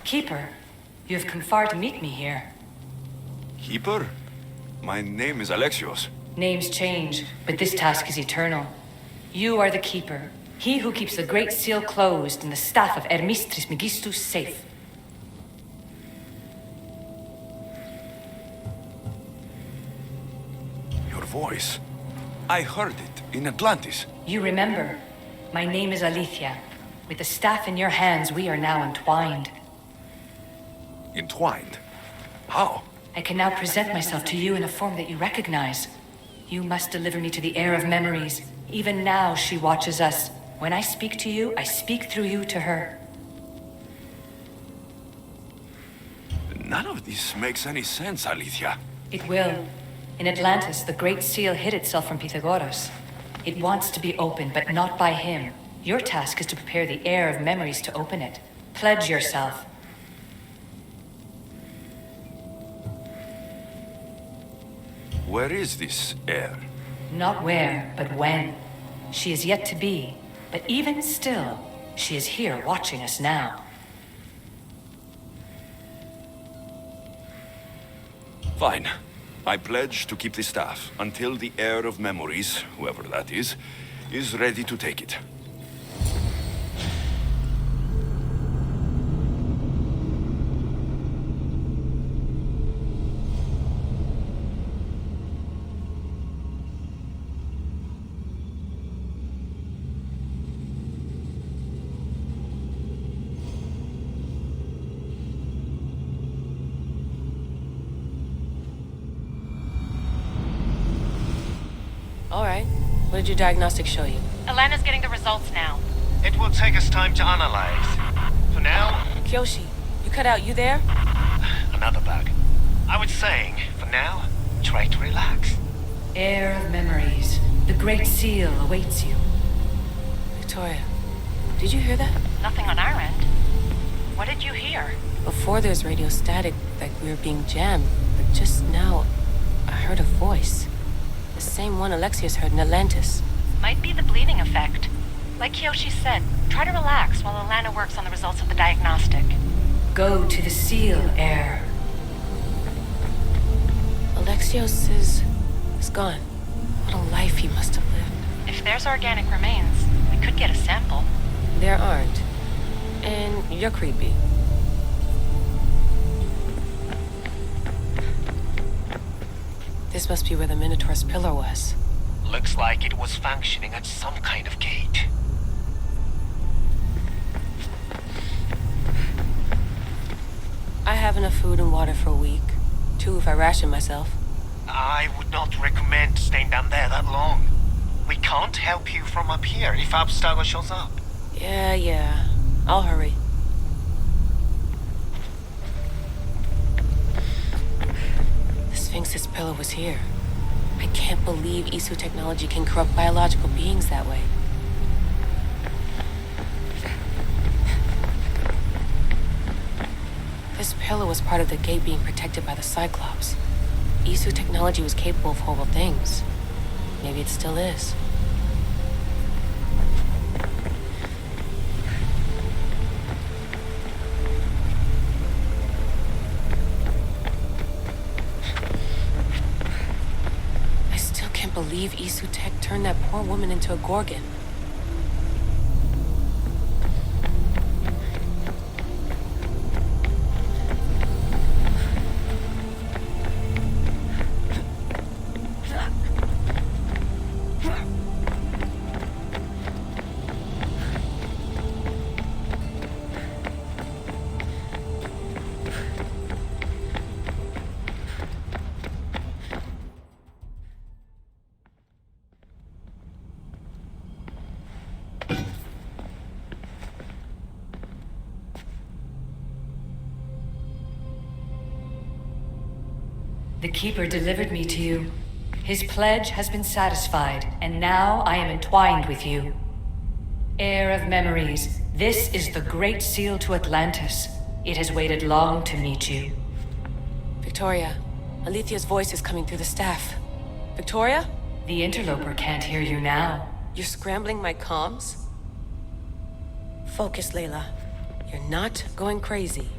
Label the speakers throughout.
Speaker 1: Keeper, you have come far to meet me here.
Speaker 2: Keeper? My name is Alexios.
Speaker 1: Names change, but this task is eternal. You are the Keeper, he who keeps the Great Seal closed and the staff of Hermes Trismegistus safe.
Speaker 2: Your voice. I heard it in Atlantis.
Speaker 1: You remember. My name is Alethea. With the staff in your hands, we are now entwined.
Speaker 2: Entwined? How?
Speaker 1: I can now present myself to you in a form that you recognize. You must deliver me to the heir of memories. Even now, she watches us. When I speak to you, I speak through you to her.
Speaker 2: None of this makes any sense, Alethea.
Speaker 1: It will. In Atlantis, the Great Seal hid itself from Pythagoras. It wants to be opened, but not by him. Your task is to prepare the heir of memories to open it. Pledge yourself.
Speaker 2: Where is this heir?
Speaker 1: Not where, but when. She is yet to be, but even still, she is here watching us now.
Speaker 2: Fine. I pledge to keep the staff until the heir of memories, whoever that is ready to take it.
Speaker 3: Alright. What did your diagnostics show you?
Speaker 4: Elena's getting the results now.
Speaker 5: It will take us time to analyze. For now,
Speaker 3: Kyoshi, you cut out, you there?
Speaker 5: another bug. I was saying, for now, try to relax.
Speaker 1: Heir of memories. The Great Seal awaits you.
Speaker 3: Victoria, did you hear that?
Speaker 4: Nothing on our end. What did you hear?
Speaker 3: Before there's radio static, like we were being jammed, but just now, I heard a voice. The same one Alexios heard in Atlantis.
Speaker 4: Might be the bleeding effect. Like Kyoshi said, try to relax while Alana works on the results of the diagnostic.
Speaker 1: Go to the Seal, heir.
Speaker 3: Alexios is gone. What a life he must have lived.
Speaker 4: If there's organic remains, we could get a sample.
Speaker 3: There aren't. And you're creepy. This must be where the Minotaur's pillar was.
Speaker 5: Looks like it was functioning at some kind of gate.
Speaker 3: I have enough food and water for a week. 2 if I ration myself.
Speaker 5: I would not recommend staying down there that long. We can't help you from up here if Abstergo shows up.
Speaker 3: Yeah. I'll hurry. The Sphinx's pillar was here. I can't believe Isu technology can corrupt biological beings that way. This pillar was part of the gate being protected by the Cyclops. Isu technology was capable of horrible things. Maybe it still is. I still can't believe Isu tech turned that poor woman into a Gorgon.
Speaker 1: The Keeper delivered me to you. His pledge has been satisfied, and now I am entwined with you. Heir of memories, this is the Great Seal to Atlantis. It has waited long to meet you.
Speaker 3: Victoria, Alethea's voice is coming through the staff. Victoria?
Speaker 1: The interloper can't hear you now.
Speaker 3: You're scrambling my comms? Focus, Layla. You're not going crazy.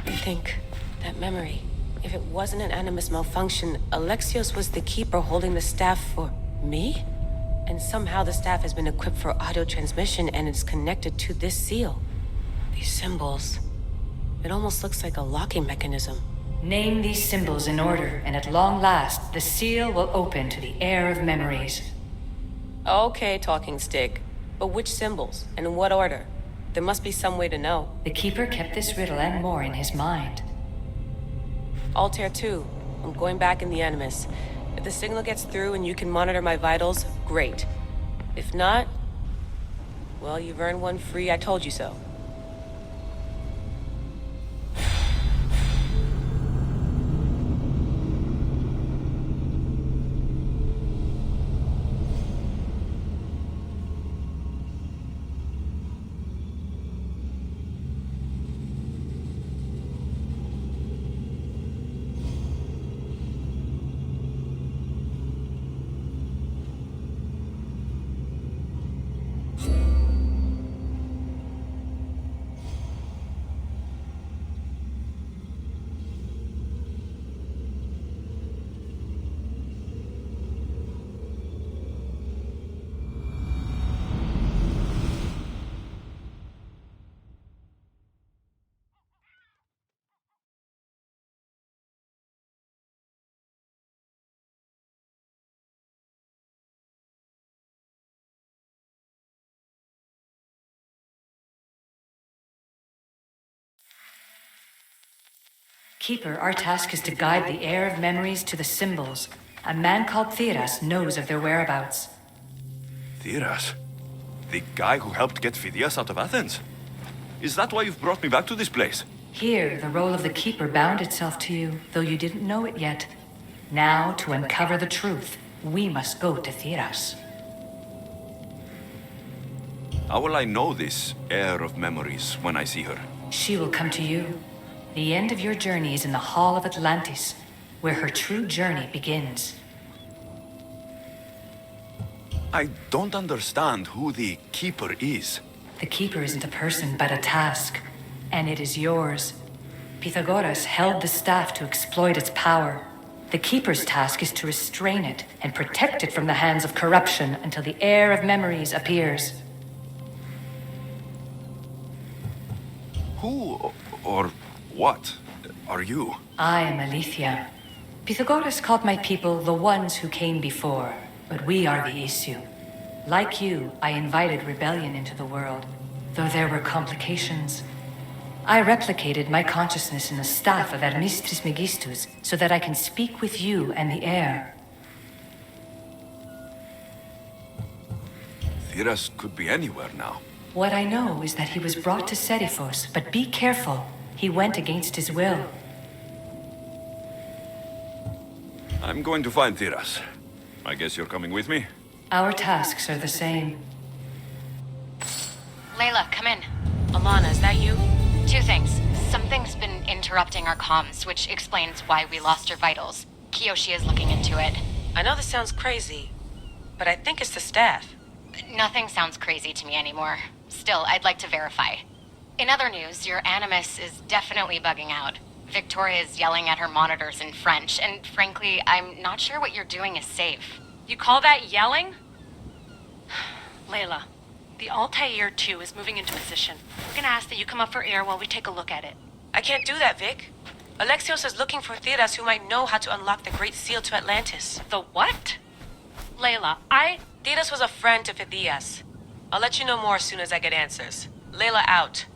Speaker 3: Think, that memory. If it wasn't an Animus malfunction, Alexios was the keeper holding the staff for me? And somehow the staff has been equipped for audio transmission and it's connected to this seal. These symbols. It almost looks like a locking mechanism.
Speaker 1: Name these symbols in order, and at long last, the seal will open to the heir of memories.
Speaker 3: Okay, talking stick. But which symbols? And in what order? There must be some way to know.
Speaker 1: The Keeper kept this riddle and more in his mind.
Speaker 3: Altair 2. I'm going back in the Animus. If the signal gets through and you can monitor my vitals, great. If not, well, you've earned one free I told you so.
Speaker 1: Keeper, our task is to guide the heir of memories to the symbols. A man called Theras knows of their whereabouts.
Speaker 2: Theras? The guy who helped get Phidias out of Athens? Is that why you've brought me back to this place?
Speaker 1: Here, the role of the Keeper bound itself to you, though you didn't know it yet. Now, to uncover the truth, we must go to Theras.
Speaker 2: How will I know this heir of memories when I see her?
Speaker 1: She will come to you. The end of your journey is in the Hall of Atlantis, where her true journey begins.
Speaker 2: I don't understand who the Keeper is.
Speaker 1: The Keeper isn't a person, but a task. And it is yours. Pythagoras held the staff to exploit its power. The Keeper's task is to restrain it and protect it from the hands of corruption until the heir of memories appears.
Speaker 2: Who or what are you?
Speaker 1: I am Aletheia. Pythagoras called my people the ones who came before, but we are the issue. Like you, I invited rebellion into the world, though there were complications. I replicated my consciousness in the staff of Hermes Trismegistus so that I can speak with you and the heir.
Speaker 2: Theras could be anywhere now.
Speaker 1: What I know is that he was brought to Seriphos, but be careful. He went against his will.
Speaker 2: I'm going to find Theras. I guess you're coming with me?
Speaker 1: Our tasks are the same.
Speaker 4: Layla, come in.
Speaker 3: Alana, is that you?
Speaker 4: Two things. Something's been interrupting our comms, which explains why we lost your vitals. Kiyoshi is looking into it.
Speaker 3: I know this sounds crazy, but I think it's the staff.
Speaker 4: Nothing sounds crazy to me anymore. Still, I'd like to verify. In other news, your Animus is definitely bugging out. Victoria is yelling at her monitors in French, and frankly, I'm not sure what you're doing is safe.
Speaker 6: You call that yelling? Layla, the Altair 2 is moving into position. We're gonna ask that you come up for air while we take a look at it.
Speaker 3: I can't do that, Vic. Alexios is looking for Theras who might know how to unlock the Great Seal to Atlantis.
Speaker 6: The what? Layla,
Speaker 3: Theras was a friend to Phidias. I'll let you know more as soon as I get answers. Layla out.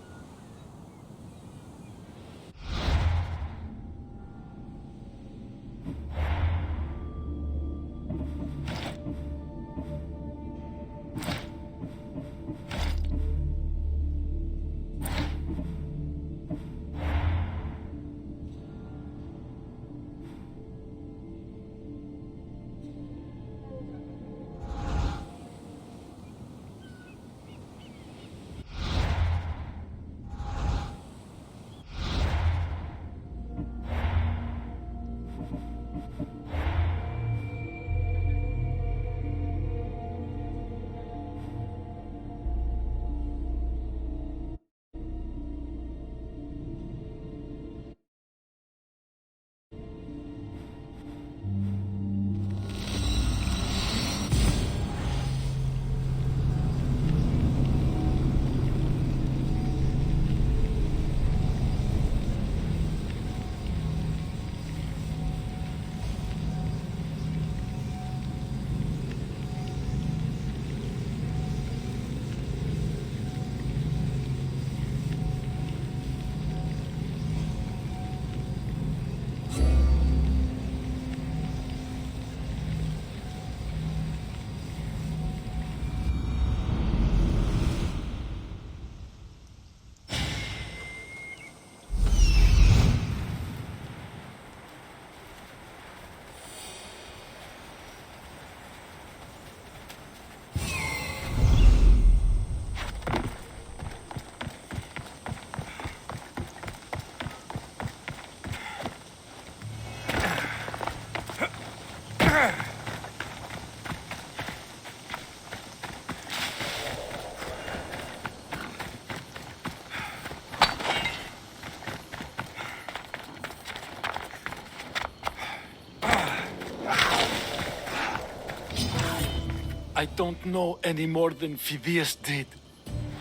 Speaker 7: I don't know any more than Phidias did.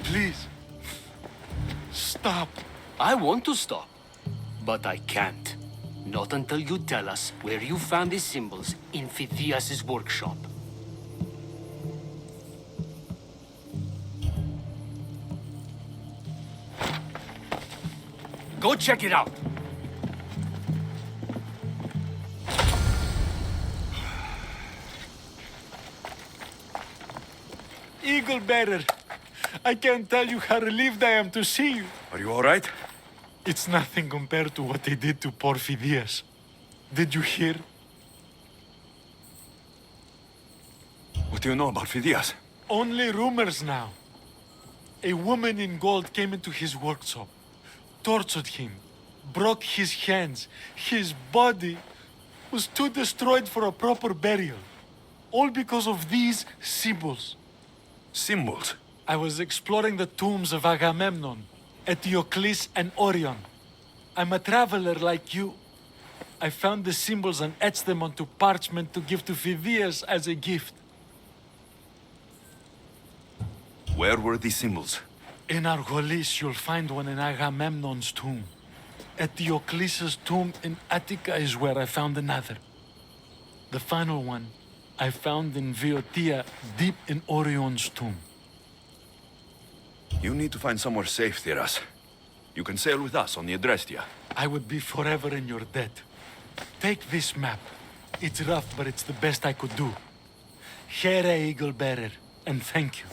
Speaker 7: Please, stop.
Speaker 8: I want to stop, but I can't. Not until you tell us where you found these symbols in Phidias' workshop. Go check it out!
Speaker 7: Eagle Bearer, I can't tell you how relieved I am to see you.
Speaker 2: Are you all right?
Speaker 7: It's nothing compared to what they did to poor Phidias. Did you hear?
Speaker 2: What do you know about Phidias?
Speaker 7: Only rumors now. A woman in gold came into his workshop, tortured him, broke his hands. His body was too destroyed for a proper burial. All because of these symbols.
Speaker 2: Symbols?
Speaker 7: I was exploring the tombs of Agamemnon, Eteocles, and Orion. I'm a traveler like you. I found the symbols and etched them onto parchment to give to Phidias as a gift.
Speaker 2: Where were these symbols?
Speaker 7: In Argolis, you'll find one in Agamemnon's tomb. Eteocles' tomb in Attica is where I found another. The final one I found in Viotia, deep in Orion's tomb.
Speaker 2: You need to find somewhere safe, Theras. You can sail with us on the Adrestia.
Speaker 7: I would be forever in your debt. Take this map. It's rough, but it's the best I could do. Here, Eagle Bearer, and thank you.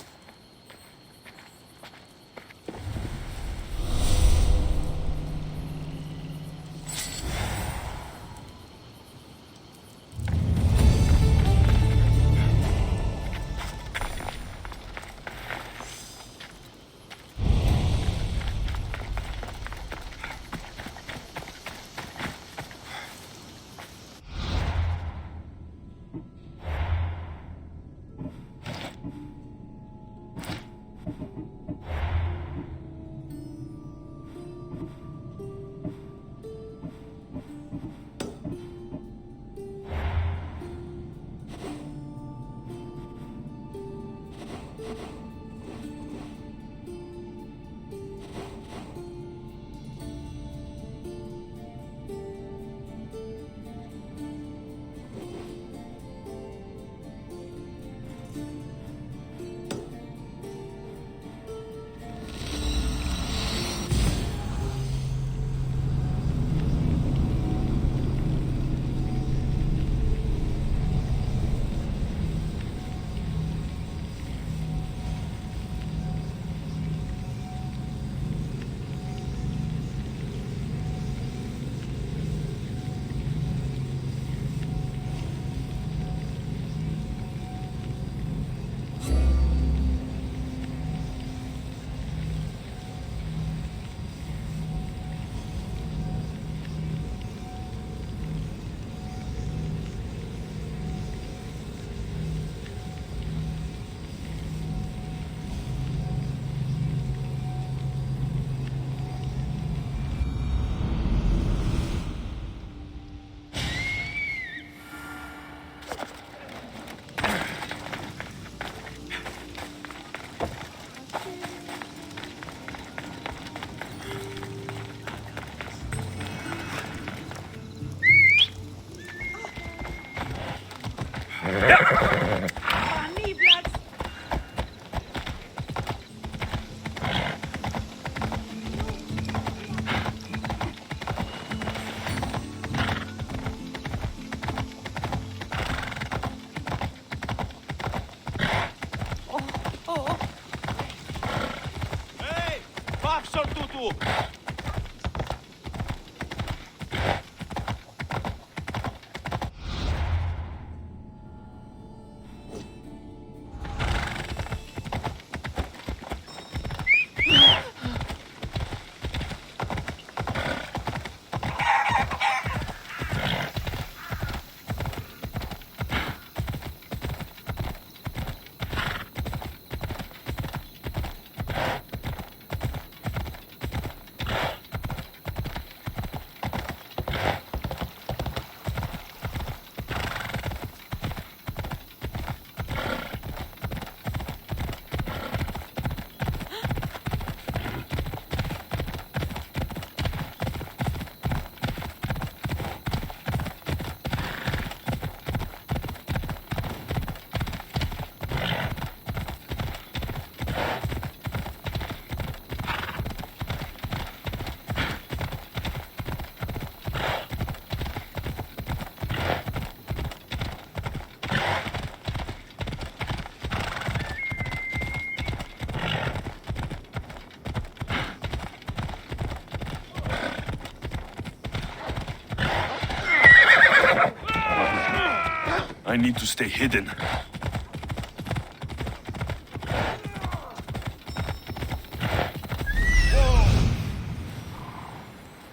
Speaker 2: I need to stay hidden.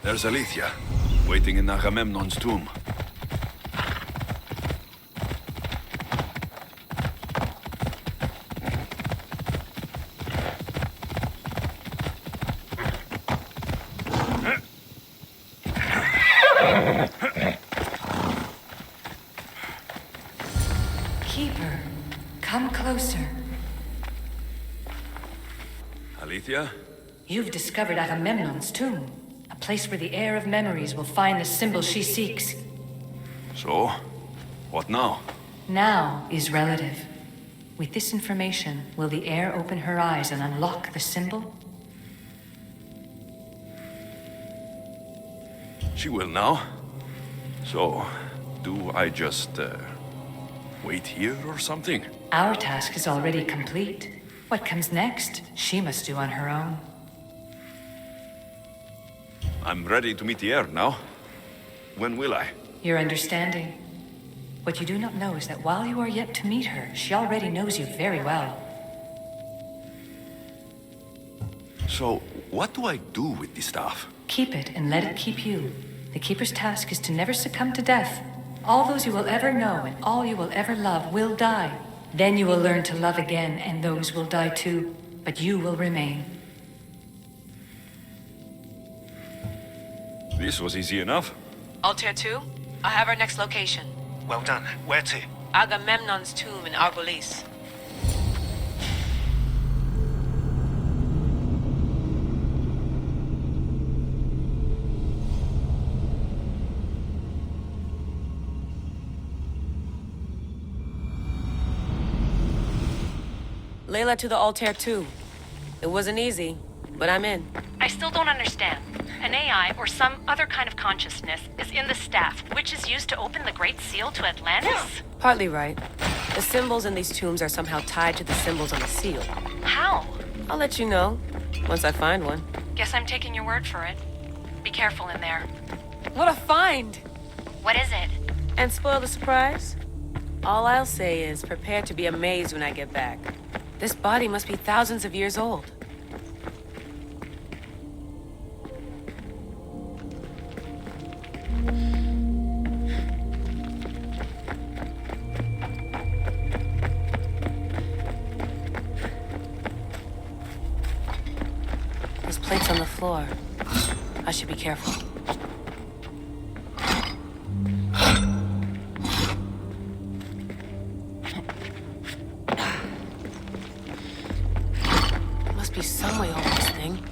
Speaker 2: There's Aletheia, waiting in Agamemnon's tomb.
Speaker 1: Keeper, come closer.
Speaker 2: Aletheia?
Speaker 1: You've discovered Agamemnon's tomb, a place where the heir of memories will find the symbol she seeks.
Speaker 2: So, what now?
Speaker 1: Now is relative. With this information, will the heir open her eyes and unlock the symbol?
Speaker 2: She will now. So, do I just, wait here or something?
Speaker 1: Our task is already complete. What comes next, she must do on her own.
Speaker 2: I'm ready to meet the heir now. When will I?
Speaker 1: Your understanding. What you do not know is that while you are yet to meet her, she already knows you very well.
Speaker 2: So, what do I do with the staff?
Speaker 1: Keep it and let it keep you. The Keeper's task is to never succumb to death. All those you will ever know and all you will ever love will die. Then you will learn to love again, and those will die too. But you will remain.
Speaker 2: This was easy enough.
Speaker 3: Altair 2, I have our next location.
Speaker 5: Well done. Where to?
Speaker 3: Agamemnon's tomb in Argolis. Layla to the Altair 2. It wasn't easy, but I'm in.
Speaker 6: I still don't understand. An AI or some other kind of consciousness is in the staff, which is used to open the Great Seal to Atlantis?
Speaker 3: Partly right. The symbols in these tombs are somehow tied to the symbols on the seal.
Speaker 6: How?
Speaker 3: I'll let you know, once I find one.
Speaker 6: Guess I'm taking your word for it. Be careful in there.
Speaker 3: What a find!
Speaker 4: What is it?
Speaker 3: And spoil the surprise? All I'll say is prepare to be amazed when I get back. This body must be thousands of years old. There's plates on the floor. I should be careful. There must be some way over this thing.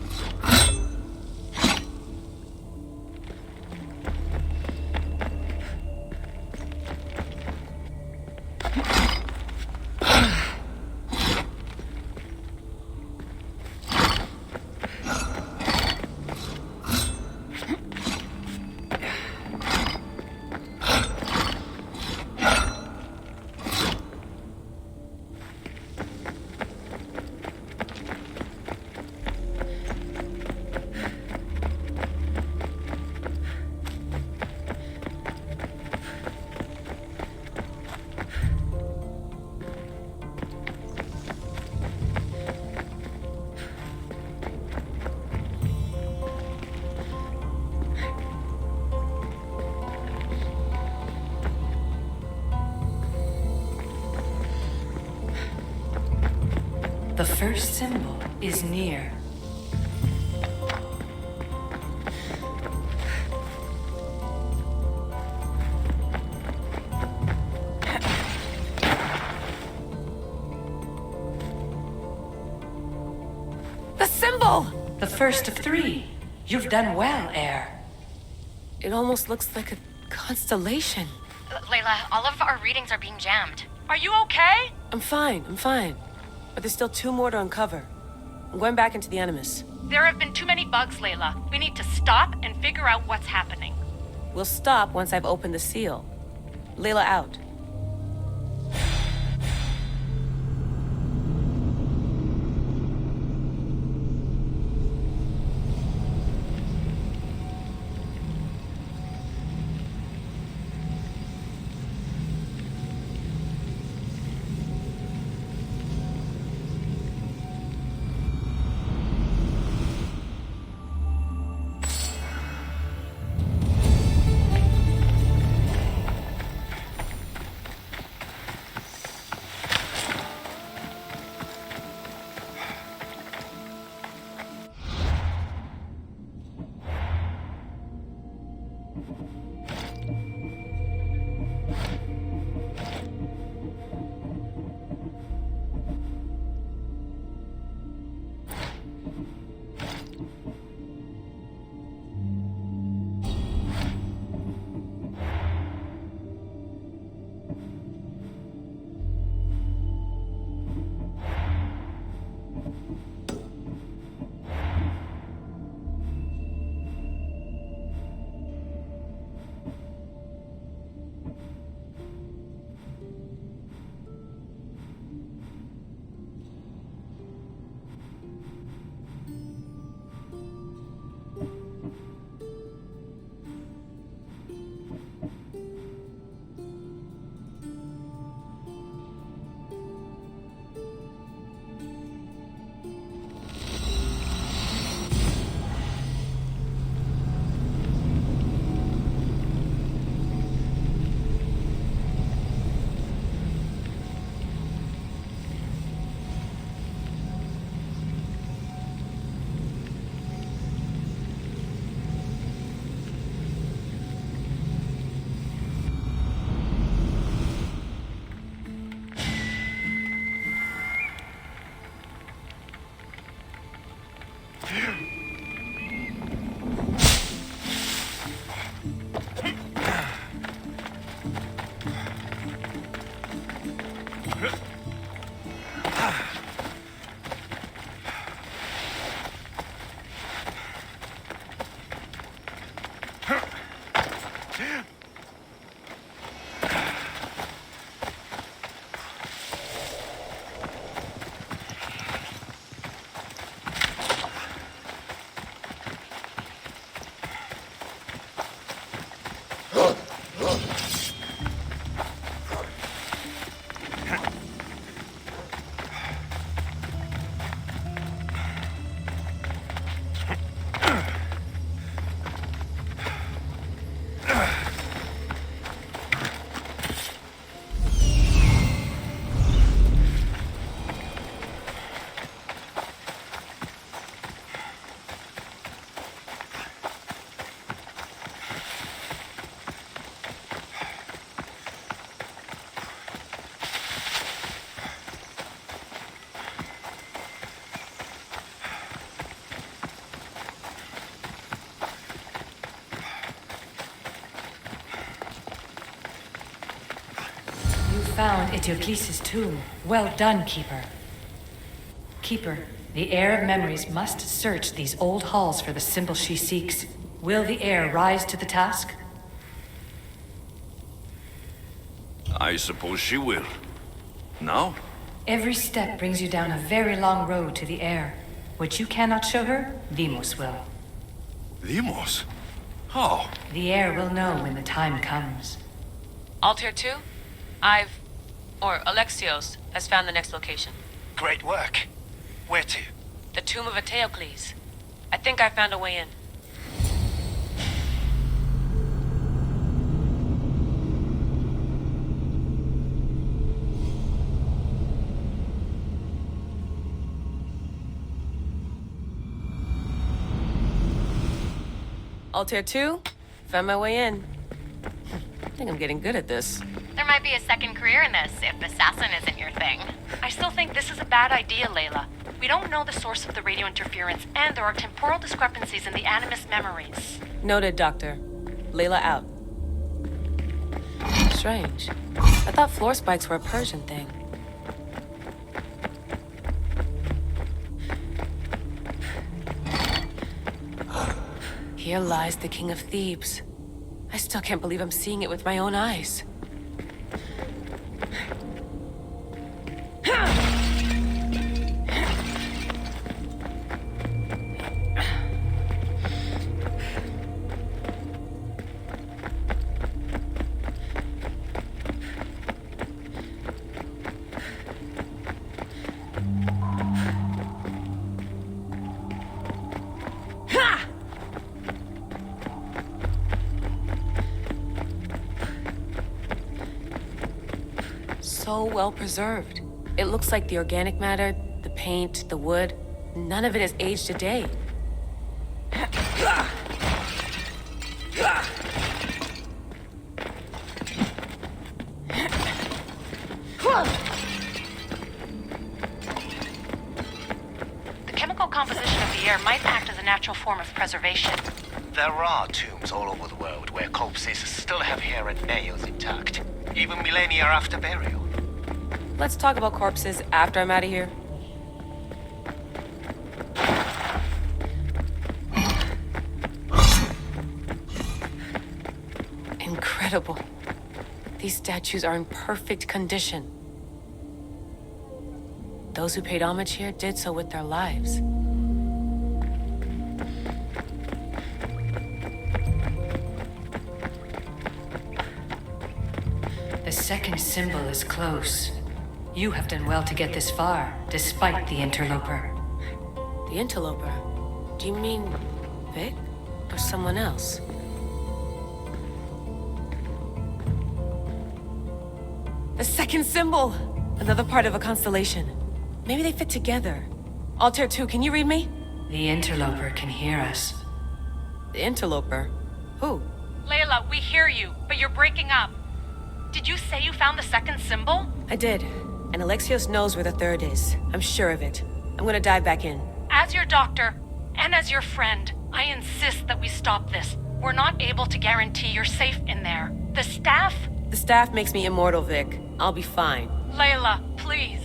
Speaker 1: The first symbol is near.
Speaker 3: The symbol!
Speaker 1: The first of three. You've done well, heir.
Speaker 3: It almost looks like a constellation.
Speaker 4: Layla, all of our readings are being jammed.
Speaker 6: Are you okay?
Speaker 3: I'm fine. But there's still two more to uncover. I'm going back into the Animus.
Speaker 6: There have been too many bugs, Layla. We need to stop and figure out what's happening.
Speaker 3: We'll stop once I've opened the seal. Layla out.
Speaker 1: Found Eteocles' tomb. Well done, Keeper. Keeper, the heir of memories must search these old halls for the symbol she seeks. Will the heir rise to the task?
Speaker 2: I suppose she will. Now?
Speaker 1: Every step brings you down a very long road to the heir. What you cannot show her, Deimos will.
Speaker 2: Deimos? How?
Speaker 1: The heir will know when the time comes.
Speaker 3: Altair 2? Alexios has found the next location.
Speaker 5: Great work. Where to?
Speaker 3: The tomb of Eteocles. I think I found a way in. Altair 2, found my way in. I think I'm getting good at this.
Speaker 4: There might be a second career in this if assassin isn't your thing.
Speaker 6: I still think this is a bad idea, Layla. We don't know the source of the radio interference, and there are temporal discrepancies in the Animus memories.
Speaker 3: Noted, Doctor. Layla out. Strange. I thought floor spikes were a Persian thing. Here lies the King of Thebes. I still can't believe I'm seeing it with my own eyes. So well preserved. It looks like the organic matter, the paint, the wood, none of it has aged a day.
Speaker 6: The chemical composition of the air might act as a natural form of preservation.
Speaker 5: There are tombs all over the world where corpses still have hair and nails intact, even millennia after burial.
Speaker 3: Let's talk about corpses after I'm out of here. Incredible. These statues are in perfect condition. Those who paid homage here did so with their lives.
Speaker 1: The second symbol is close. You have done well to get this far, despite the interloper.
Speaker 3: The interloper? Do you mean Vic? Or someone else? The second symbol! Another part of a constellation. Maybe they fit together. Altair 2, can you read me?
Speaker 1: The interloper can hear us.
Speaker 3: The interloper? Who?
Speaker 6: Layla, we hear you, but you're breaking up. Did you say you found the second symbol?
Speaker 3: I did. And Alexios knows where the third is. I'm sure of it. I'm gonna dive back in.
Speaker 6: As your doctor, And as your friend, I insist that we stop this. We're not able to guarantee you're safe in there. The staff?
Speaker 3: The staff makes me immortal, Vic. I'll be fine.
Speaker 6: Layla, please.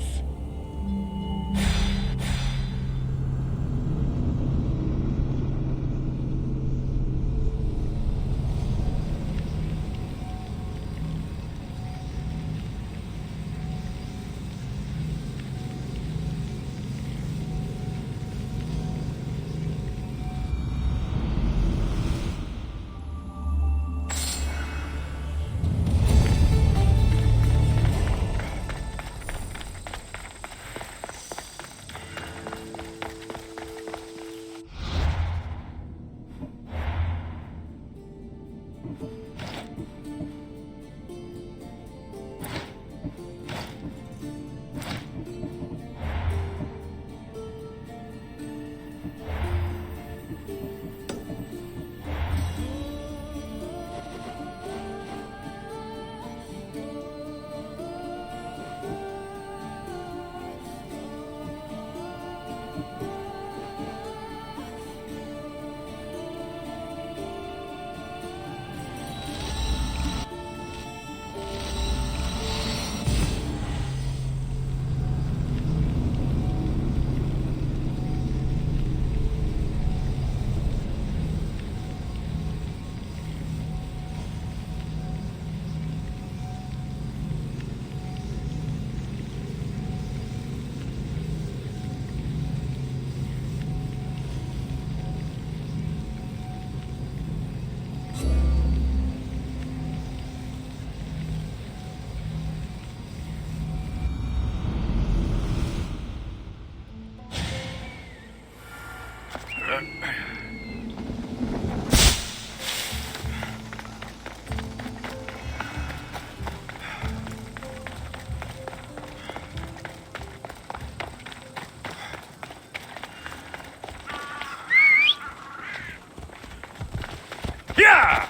Speaker 2: Yeah!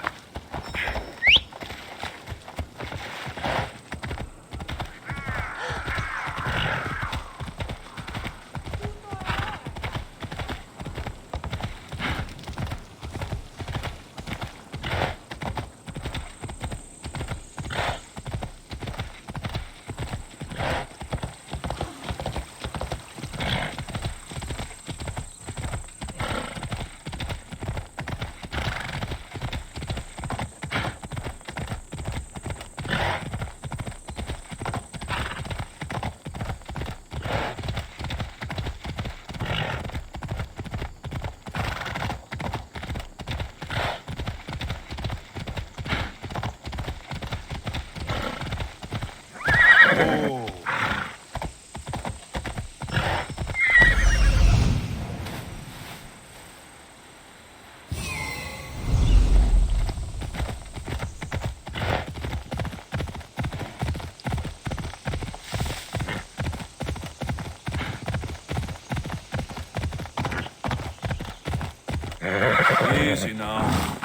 Speaker 2: Easy now.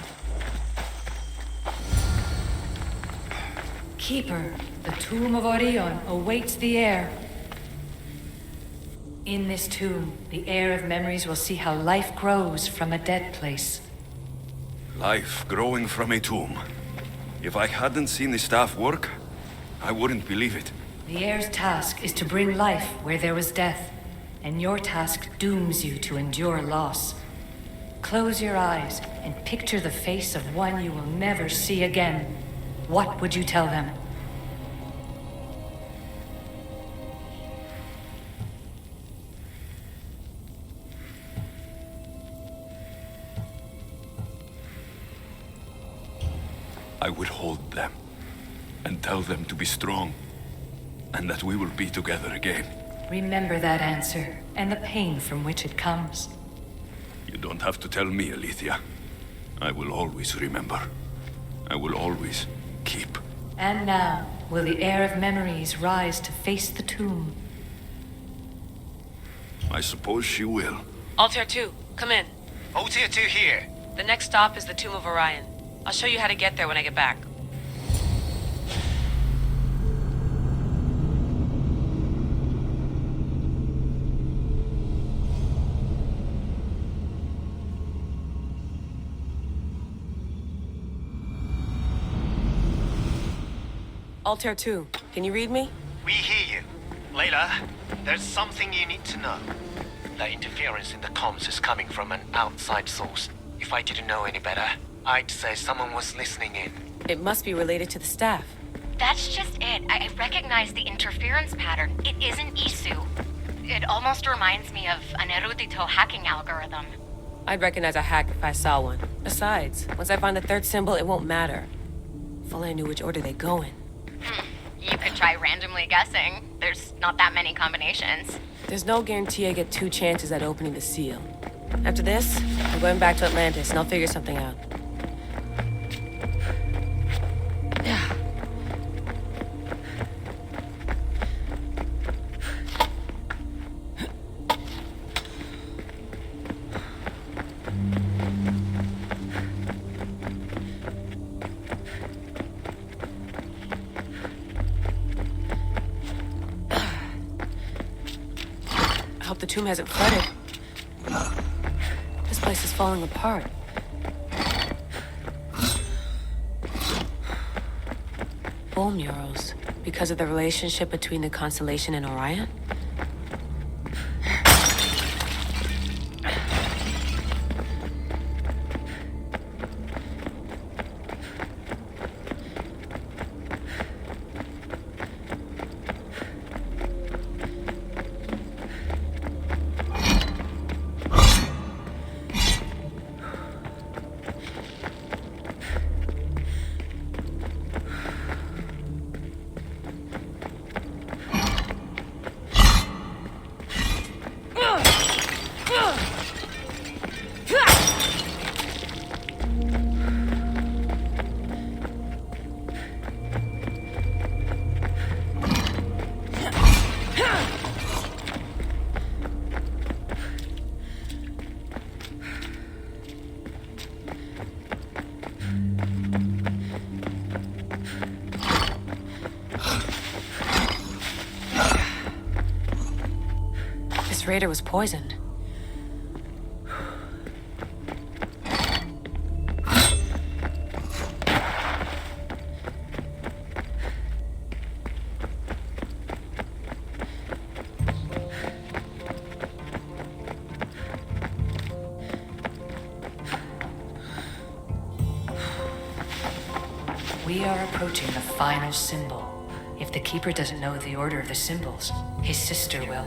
Speaker 1: Keeper, the tomb of Orion awaits the heir. In this tomb, the heir of memories will see how life grows from a dead place.
Speaker 2: Life growing from a tomb. If I hadn't seen the staff work, I wouldn't believe it.
Speaker 1: The heir's task is to bring life where there was death, and your task dooms you to endure loss. Close your eyes and picture the face of one you will never see again. What would you tell them?
Speaker 2: I would hold them and tell them to be strong and that we will be together again.
Speaker 1: Remember that answer and the pain from which it comes.
Speaker 2: You don't have to tell me, Alethea. I will always remember. I will always keep.
Speaker 1: And now, will the heir of memories rise to face the tomb?
Speaker 2: I suppose she will.
Speaker 3: Altair 2, come in.
Speaker 5: Altair 2 here.
Speaker 3: The next stop is the Tomb of Orion. I'll show you how to get there when I get back. Altair 2, can you read me?
Speaker 5: We hear you. Layla, there's something you need to know. The interference in the comms is coming from an outside source. If I didn't know any better, I'd say someone was listening in.
Speaker 3: It must be related to the staff.
Speaker 4: That's just it. I recognize the interference pattern. It isn't Isu. It almost reminds me of an erudito hacking algorithm.
Speaker 3: I'd recognize a hack if I saw one. Besides, once I find the third symbol, it won't matter. If only I knew which order they go in.
Speaker 4: You could try randomly guessing. There's not that many combinations.
Speaker 3: There's no guarantee I get 2 chances at opening the seal. After this, I'm going back to Atlantis and I'll figure something out. I hope the tomb hasn't flooded. This place is falling apart. Bull murals. Because of the relationship between the constellation and Orion? Raider was poisoned.
Speaker 1: We are approaching the final symbol. If the Keeper doesn't know the order of the symbols, his sister will.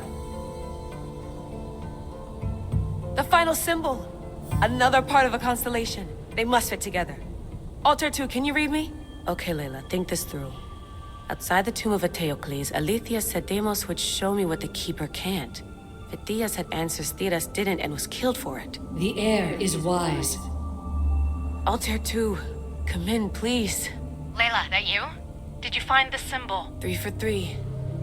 Speaker 3: The final symbol! Another part of a constellation. They must fit together. Altair 2, can you read me? Okay, Layla, think this through. Outside the tomb of Eteocles, Alethea said Deimos would show me what the Keeper can't. Phidias had answers Theras didn't and was killed for it.
Speaker 1: The air is wise.
Speaker 3: Altair 2, come in, please.
Speaker 4: Layla, that you?
Speaker 6: Did you find the symbol?
Speaker 3: 3 for 3.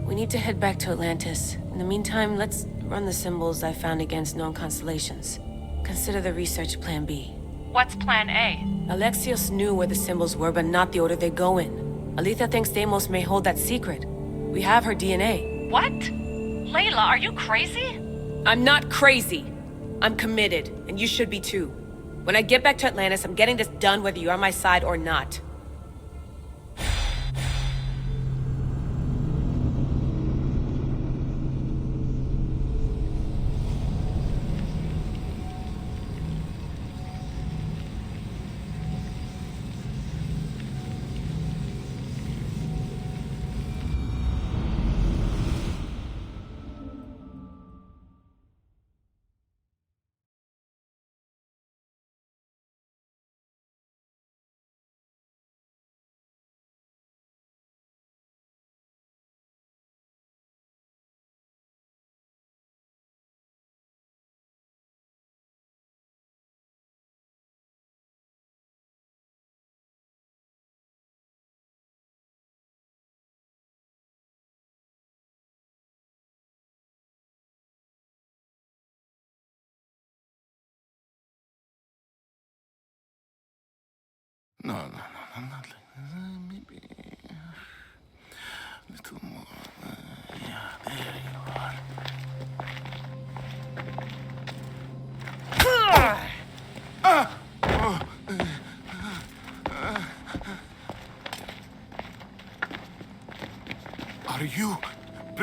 Speaker 3: We need to head back to Atlantis. In the meantime, let's run the symbols I found against known constellations. Consider the research plan B.
Speaker 6: What's plan A?
Speaker 3: Alexios knew where the symbols were, but not the order they go in. Alethea thinks Deimos may hold that secret. We have her DNA.
Speaker 6: What? Layla, are you crazy?
Speaker 3: I'm not crazy. I'm committed, and you should be too. When I get back to Atlantis, I'm getting this done whether you're on my side or not.
Speaker 2: No, not like maybe a little more. Yeah, there you are.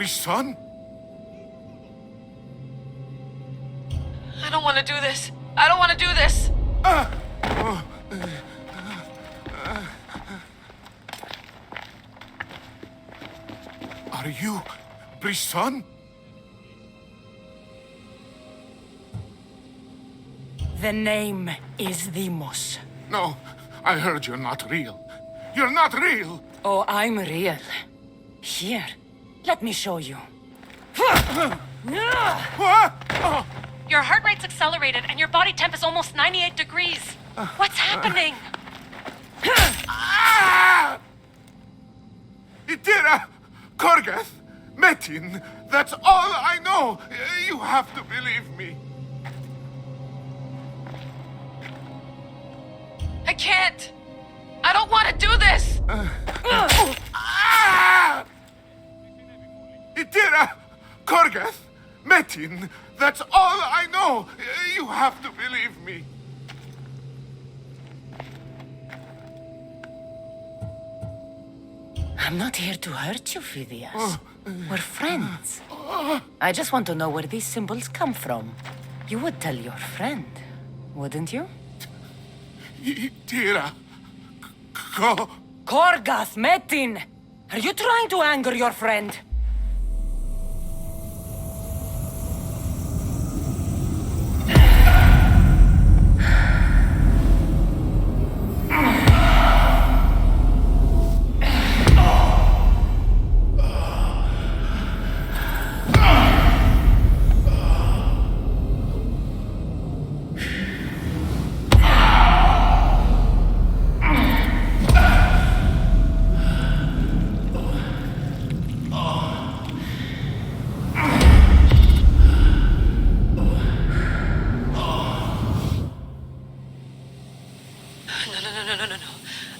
Speaker 2: Brisson?
Speaker 3: I don't want to do this. I don't want to do this.
Speaker 2: Are you Brisson?
Speaker 9: The name is Deimos.
Speaker 2: No, I heard you're not real. You're not real!
Speaker 9: Oh, I'm real. Here, let me show you.
Speaker 2: What?
Speaker 6: Your heart rate's accelerated and your body temp is almost 98 degrees. What's happening?
Speaker 2: Itira! Korgath! Metin! That's all I know! You have to believe me.
Speaker 3: I can't. I don't want to do this.
Speaker 2: Itira! Korgath! Metin! That's all I know! You have to believe me.
Speaker 9: I'm not here to hurt you, Phidias. We're friends. I just want to know where these symbols come from. You would tell your friend, wouldn't you?
Speaker 2: Itira! Go!
Speaker 9: Korgath, Metin! Are you trying to anger your friend?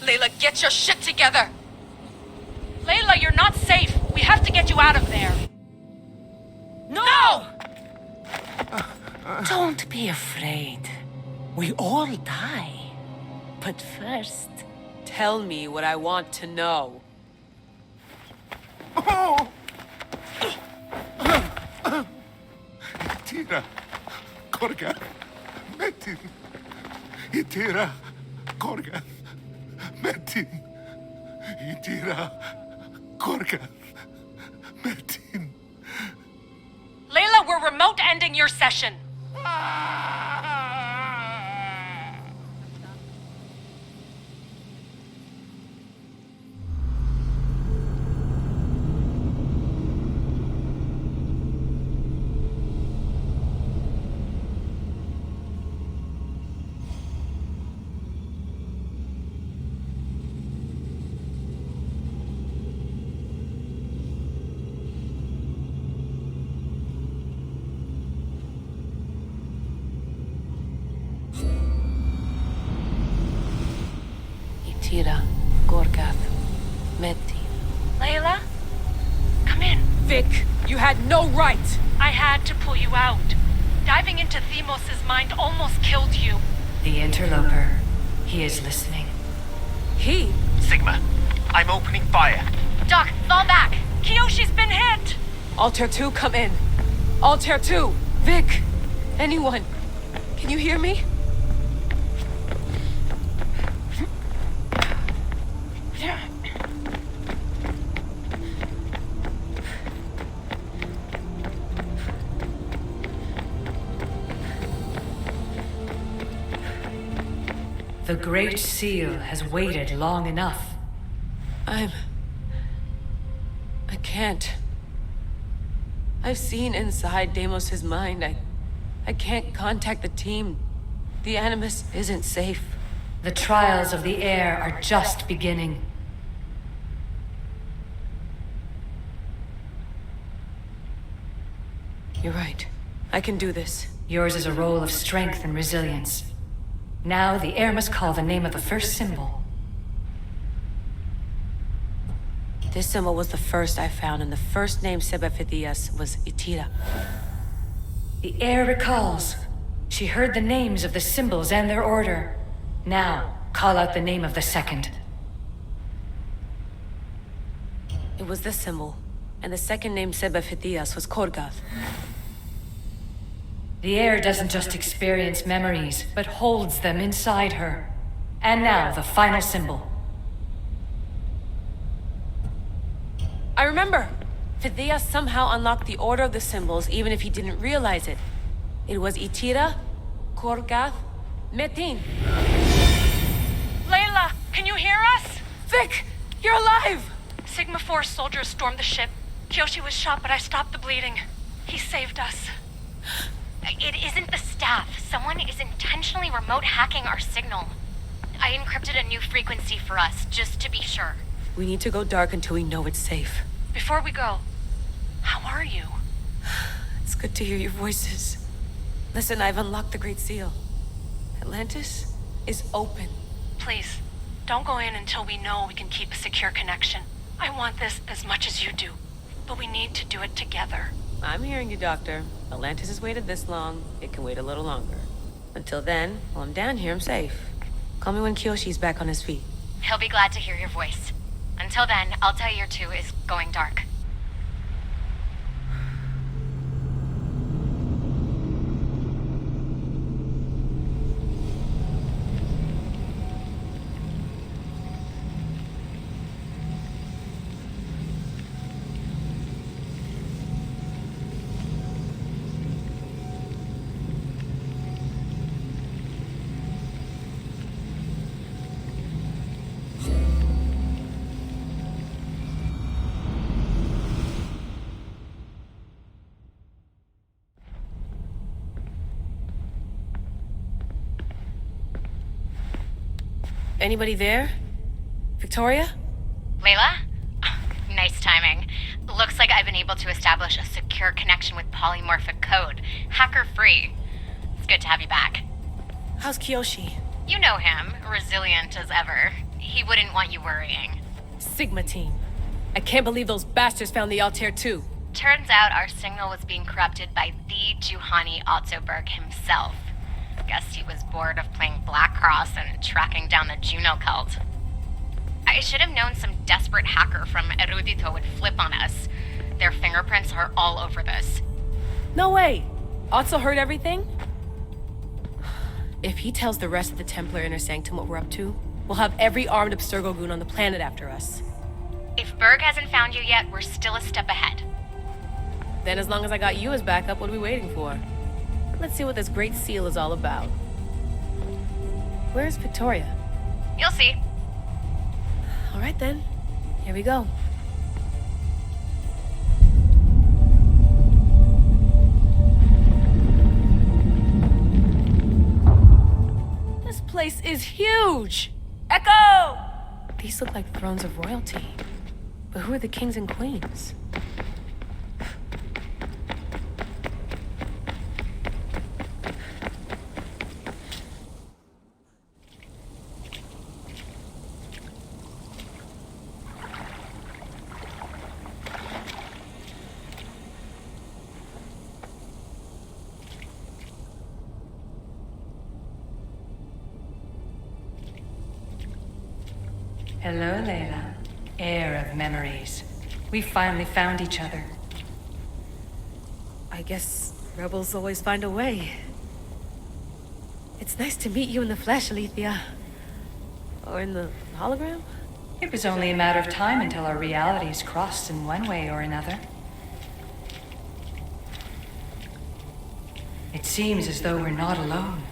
Speaker 3: Layla, get your shit together.
Speaker 6: Layla, you're not safe. We have to get you out of there.
Speaker 9: No! Don't be afraid. We all die. But first...
Speaker 3: Tell me what I want to know.
Speaker 2: Oh! Itira! Korgath! Metin! Itira! Korgath! Metin! Itira! Korgath! Metin!
Speaker 6: Layla, we're remote ending your session.
Speaker 3: Itira, Korgath, Metin.
Speaker 6: Layla? Come in.
Speaker 3: Vic, you had no right.
Speaker 6: I had to pull you out. Diving into Deimos' mind almost killed you.
Speaker 1: The interloper. He is listening.
Speaker 3: He?
Speaker 5: Sigma, I'm opening fire.
Speaker 6: Doc, fall back. Kiyoshi's been hit.
Speaker 3: Altair 2, come in. Altair 2, Vic, anyone. Can you hear me?
Speaker 1: The Great Seal has waited long enough.
Speaker 3: I can't. I've seen inside Deimos' mind. I can't contact the team. The Animus isn't safe.
Speaker 1: The trials of the air are just beginning.
Speaker 3: You're right. I can do this.
Speaker 1: Yours is a role of strength and resilience. Now the air must call the name of the first symbol.
Speaker 3: This symbol was the first I found, and the first name said by Phidias was Itira.
Speaker 1: The air recalls. She heard the names of the symbols and their order. Now, call out the name of the second.
Speaker 3: It was this symbol. And the second name said by Phidias was Korgath.
Speaker 1: The heir doesn't just experience memories, but holds them inside her. And now, the final symbol.
Speaker 3: I remember! Phidias somehow unlocked the order of the symbols even if he didn't realize it. It was Itira, Korgath, Metin.
Speaker 6: Layla, can you hear us?
Speaker 3: Vic! You're alive!
Speaker 6: Sigma 4 soldiers stormed the ship. Kyoshi was shot, but I stopped the bleeding. He saved us.
Speaker 4: It isn't the staff. Someone is intentionally remote hacking our signal. I encrypted a new frequency for us, just to be sure.
Speaker 3: We need to go dark until we know it's safe.
Speaker 6: Before we go, how are you?
Speaker 3: It's good to hear your voices. Listen, I've unlocked the Great Seal. Atlantis is open.
Speaker 6: Please, don't go in until we know we can keep a secure connection. I want this as much as you do, but we need to do it together.
Speaker 3: I'm hearing you, Doctor. Atlantis has waited this long. It can wait a little longer. Until then, while I'm down here, I'm safe. Call me when Kyoshi's back on his feet.
Speaker 4: He'll be glad to hear your voice. Until then, I'll tell you your 2 is going dark.
Speaker 3: Anybody there? Victoria?
Speaker 4: Layla? Nice timing. Looks like I've been able to establish a secure connection with polymorphic code. Hacker-free. It's good to have you back.
Speaker 3: How's Kyoshi?
Speaker 4: You know him, resilient as ever. He wouldn't want you worrying.
Speaker 3: Sigma team. I can't believe those bastards found the Altair too.
Speaker 4: Turns out our signal was being corrupted by the Juhani Otzoberg himself. Guess he was bored of playing Black Cross and tracking down the Juno cult. I should have known some desperate hacker from Erudito would flip on us. Their fingerprints are all over this.
Speaker 3: No way! Otso heard everything? If he tells the rest of the Templar Inner Sanctum what we're up to, we'll have every armed Abstergo goon on the planet after us.
Speaker 4: If Berg hasn't found you yet, we're still a step ahead.
Speaker 3: Then as long as I got you as backup, what are we waiting for? Let's see what this Great Seal is all about. Where's Victoria?
Speaker 4: You'll see.
Speaker 3: All right then. Here we go. This place is huge! Echo! These look like thrones of royalty. But who are the kings and queens?
Speaker 1: Hello, Layla. Heir of memories. We finally found each other.
Speaker 3: I guess rebels always find a way. It's nice to meet you in the flesh, Alethea. Or in the hologram?
Speaker 1: It was only a matter of time until our realities crossed in one way or another. It seems as though we're not alone.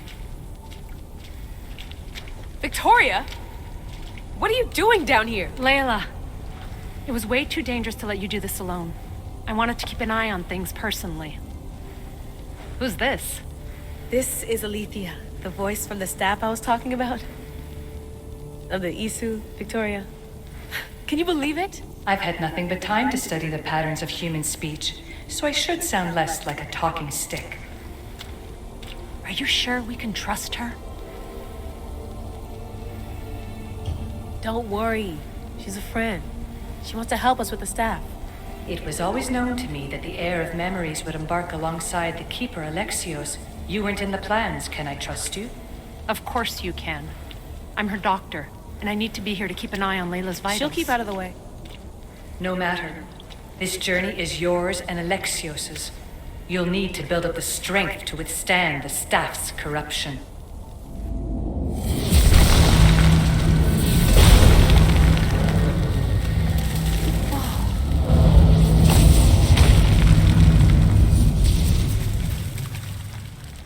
Speaker 3: Victoria? What are you doing down here?
Speaker 6: Layla, it was way too dangerous to let you do this alone. I wanted to keep an eye on things personally. Who's this?
Speaker 3: This is Alethea, the voice from the staff I was talking about. Of the Isu, Victoria. Can you believe it?
Speaker 1: I've had nothing but time to study the patterns of human speech, so I should sound less like a talking stick.
Speaker 6: Are you sure we can trust her?
Speaker 3: Don't worry. She's a friend. She wants to help us with the staff.
Speaker 1: It was always known to me that the heir of memories would embark alongside the keeper Alexios. You weren't in the plans. Can I trust you?
Speaker 6: Of course you can. I'm her doctor, and I need to be here to keep an eye on Layla's vitals.
Speaker 3: She'll keep out of the way.
Speaker 1: No matter. This journey is yours and Alexios's. You'll need to build up the strength to withstand the staff's corruption.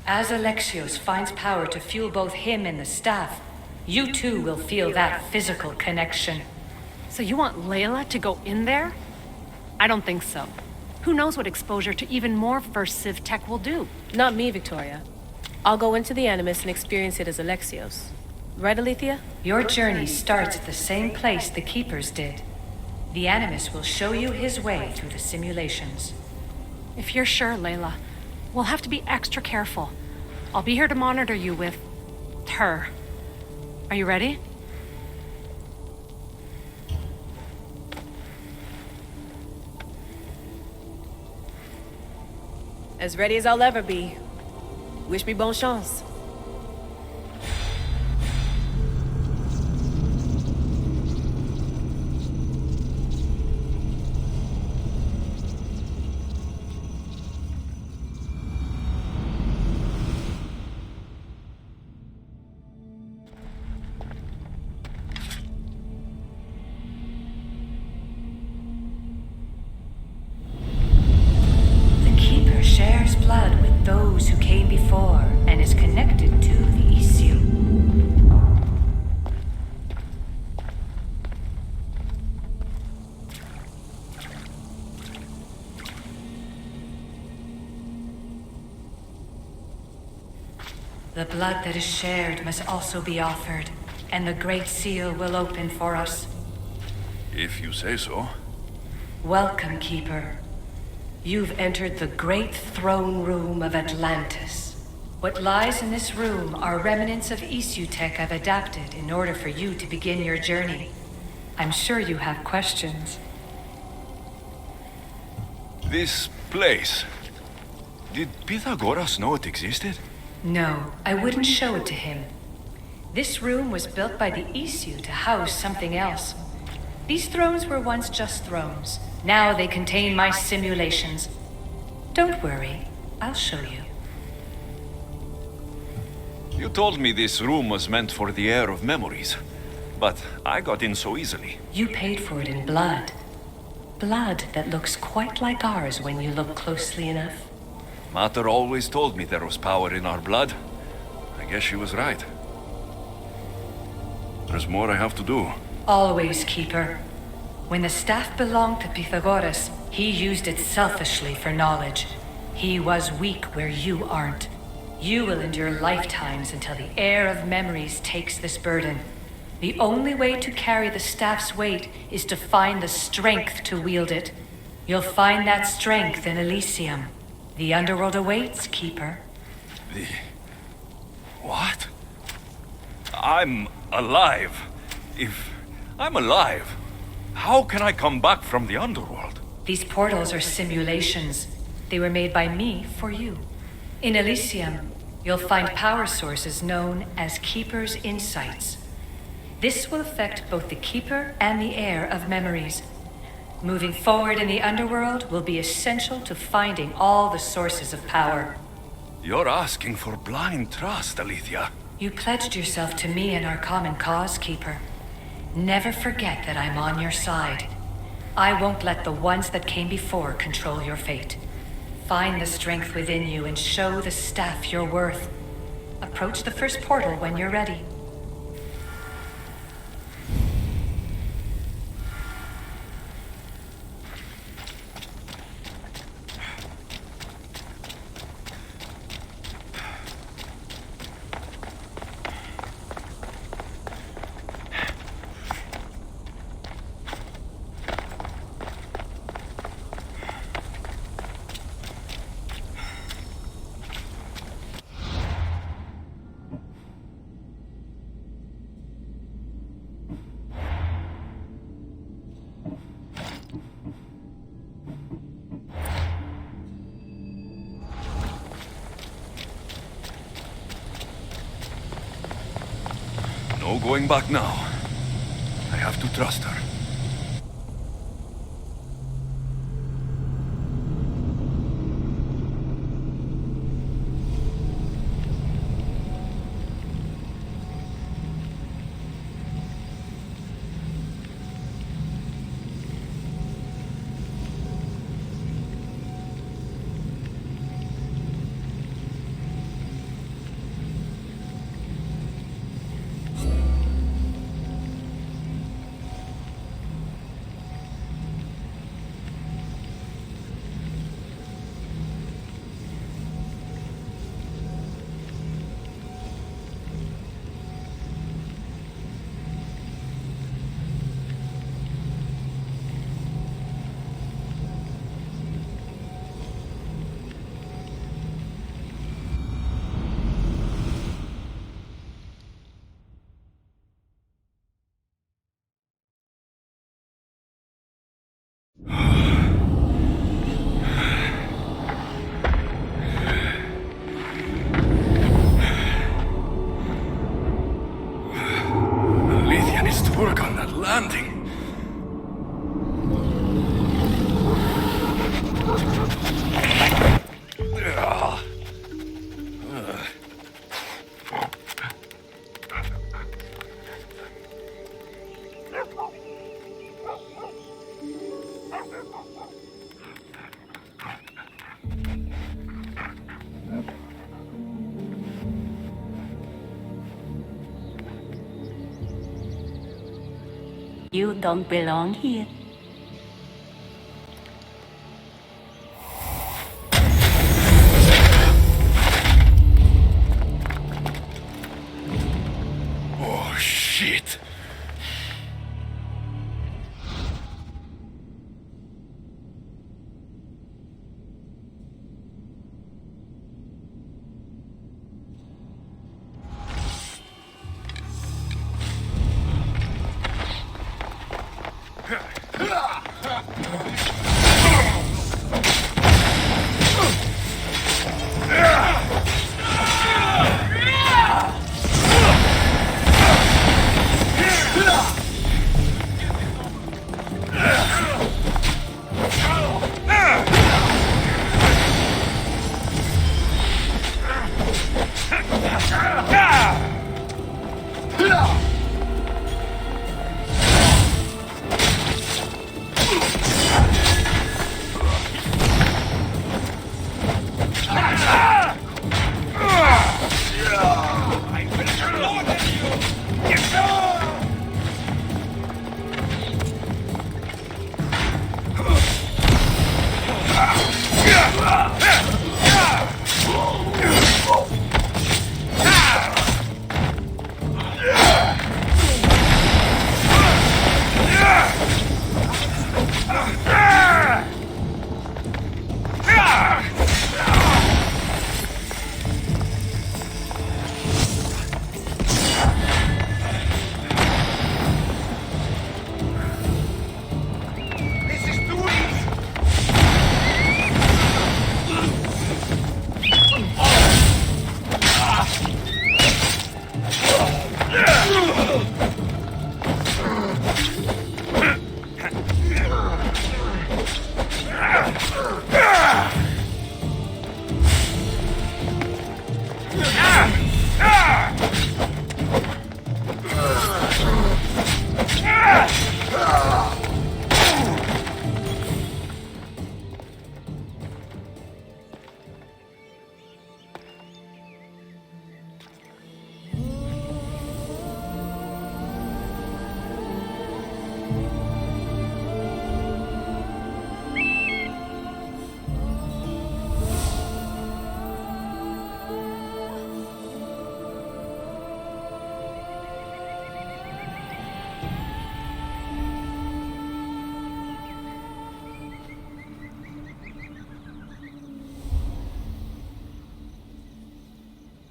Speaker 1: As Alexios finds power to fuel both him and the staff, you too will feel that physical connection.
Speaker 6: So you want Layla to go in there? I don't think so. Who knows what exposure to even more First Civ tech will do?
Speaker 3: Not me, Victoria. I'll go into the Animus and experience it as Alexios. Right, Alethea?
Speaker 1: Your journey starts at the same place the Keepers did. The Animus will show you his way through the simulations.
Speaker 6: If you're sure, Layla, we'll have to be extra careful. I'll be here to monitor you with... her. Are you ready?
Speaker 3: As ready as I'll ever be. Wish me bonne chance.
Speaker 1: Shares blood with those who came before and is connected to the Elysium. The blood that is shared must also be offered, and the Great Seal will open for us.
Speaker 2: If you say so.
Speaker 1: Welcome, Keeper. You've entered the great throne room of Atlantis. What lies in this room are remnants of Isutech I've adapted in order for you to begin your journey. I'm sure you have questions.
Speaker 2: This place. Did Pythagoras know it existed?
Speaker 1: No, I wouldn't show it to him. This room was built by the Isu to house something else. These thrones were once just thrones. Now they contain my simulations. Don't worry, I'll show you.
Speaker 2: You told me this room was meant for the heir of memories, but I got in so easily.
Speaker 1: You paid for it in blood. Blood that looks quite like ours when you look closely enough.
Speaker 2: Mater always told me there was power in our blood. I guess she was right. There's more I have to do.
Speaker 1: Always, Keeper. When the staff belonged to Pythagoras, he used it selfishly for knowledge. He was weak where you aren't. You will endure lifetimes until the heir of memories takes this burden. The only way to carry the staff's weight is to find the strength to wield it. You'll find that strength in Elysium. The underworld awaits, Keeper.
Speaker 2: What? I'm alive. If I'm alive, how can I come back from the underworld?
Speaker 1: These portals are simulations. They were made by me for you. In Elysium, you'll find power sources known as Keeper's Insights. This will affect both the Keeper and the heir of memories. Moving forward in the underworld will be essential to finding all the sources of power.
Speaker 2: You're asking for blind trust, Alethea.
Speaker 1: You pledged yourself to me and our common cause, Keeper. Never forget that I'm on your side. I won't let the ones that came before control your fate. Find the strength within you and show the staff your worth. Approach the first portal when you're ready.
Speaker 2: No going back now. I have to trust her. work on that landing.
Speaker 9: You don't belong here.
Speaker 2: Oh, shit.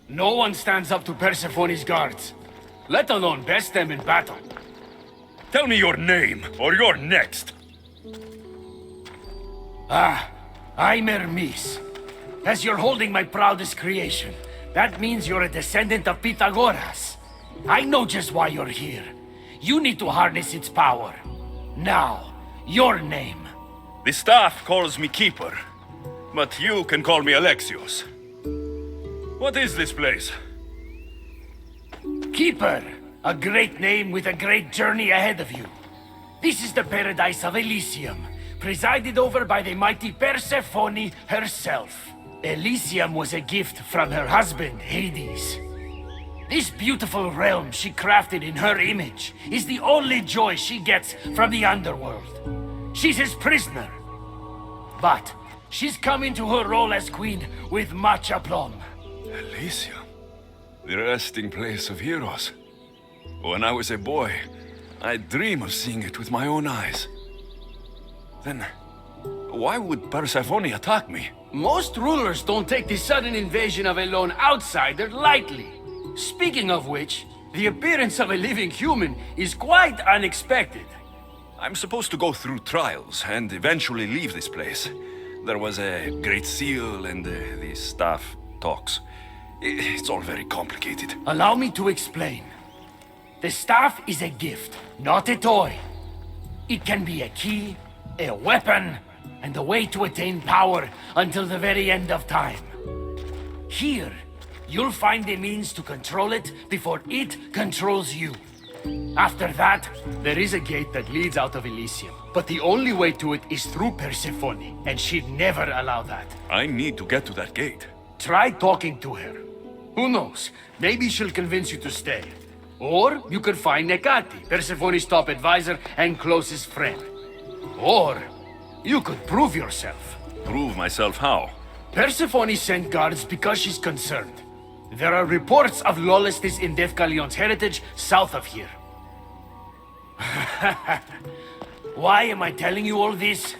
Speaker 8: No one stands up to Persephone's guards, let alone best them in battle.
Speaker 2: Tell me your name, or you're next.
Speaker 8: I'm Hermes. As you're holding my proudest creation, that means you're a descendant of Pythagoras. I know just why you're here. You need to harness its power. Now, your name.
Speaker 2: The staff calls me Keeper, but you can call me Alexios. What is this place?
Speaker 8: Keeper, a great name with a great journey ahead of you. This is the paradise of Elysium, presided over by the mighty Persephone herself. Elysium was a gift from her husband, Hades. This beautiful realm she crafted in her image is the only joy she gets from the underworld. She's his prisoner. But she's come into her role as queen with much aplomb.
Speaker 2: Elysium? The resting place of heroes. When I was a boy, I'd dream of seeing it with my own eyes. Then, why would Persephone attack me?
Speaker 8: Most rulers don't take the sudden invasion of a lone outsider lightly. Speaking of which, the appearance of a living human is quite unexpected.
Speaker 2: I'm supposed to go through trials and eventually leave this place. There was a great seal and the staff talks. It's all very complicated.
Speaker 8: Allow me to explain. The staff is a gift, not a toy. It can be a key, a weapon, and a way to attain power until the very end of time. Here, you'll find a means to control it before it controls you. After that, there is a gate that leads out of Elysium. But the only way to it is through Persephone, and she'd never allow that.
Speaker 2: I need to get to that gate.
Speaker 8: Try talking to her. Who knows? Maybe she'll convince you to stay. Or you could find Nekati, Persephone's top advisor and closest friend. Or you could prove yourself.
Speaker 2: Prove myself how?
Speaker 8: Persephone sent guards because she's concerned. There are reports of lawlessness in Deucalion's heritage south of here. Why am I telling you all this?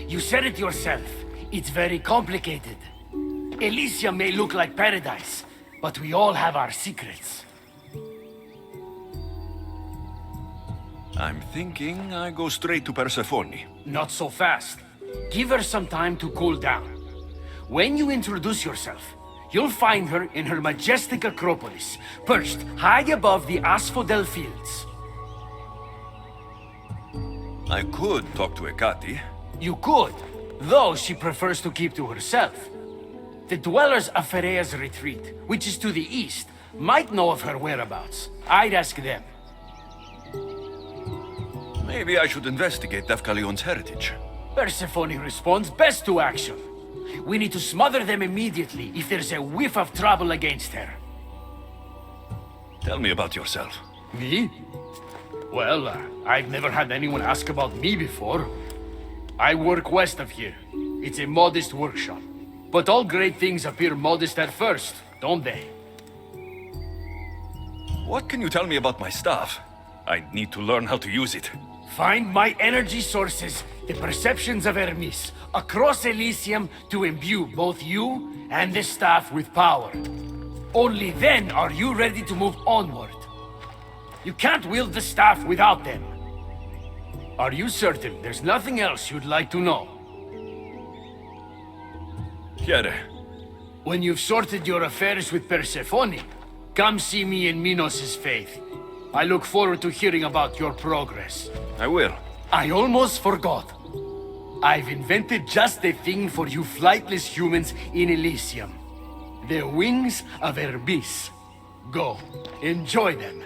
Speaker 8: You said it yourself. It's very complicated. Elysium may look like paradise, but we all have our secrets.
Speaker 2: I'm thinking I go straight to Persephone.
Speaker 8: Not so fast. Give her some time to cool down. When you introduce yourself, you'll find her in her majestic acropolis, perched high above the asphodel fields.
Speaker 2: I could talk to Ekati.
Speaker 8: You could, though she prefers to keep to herself. The dwellers of Pherea's retreat, which is to the east, might know of her whereabouts. I'd ask them.
Speaker 2: Maybe I should investigate Deucalion's heritage.
Speaker 8: Persephone responds best to action. We need to smother them immediately if there's a whiff of trouble against her.
Speaker 2: Tell me about yourself.
Speaker 8: Me? Well, I've never had anyone ask about me before. I work west of here. It's a modest workshop. But all great things appear modest at first, don't they?
Speaker 2: What can you tell me about my staff? I need to learn how to use it.
Speaker 8: Find my energy sources, the perceptions of Hermes, across Elysium to imbue both you and the staff with power. Only then are you ready to move onward. You can't wield the staff without them. Are you certain there's nothing else you'd like to know?
Speaker 2: Here.
Speaker 8: When you've sorted your affairs with Persephone, come see me in Minos' faith. I look forward to hearing about your progress.
Speaker 2: I will.
Speaker 8: I almost forgot. I've invented just the thing for you flightless humans in Elysium. The wings of Hermes. Go, enjoy them.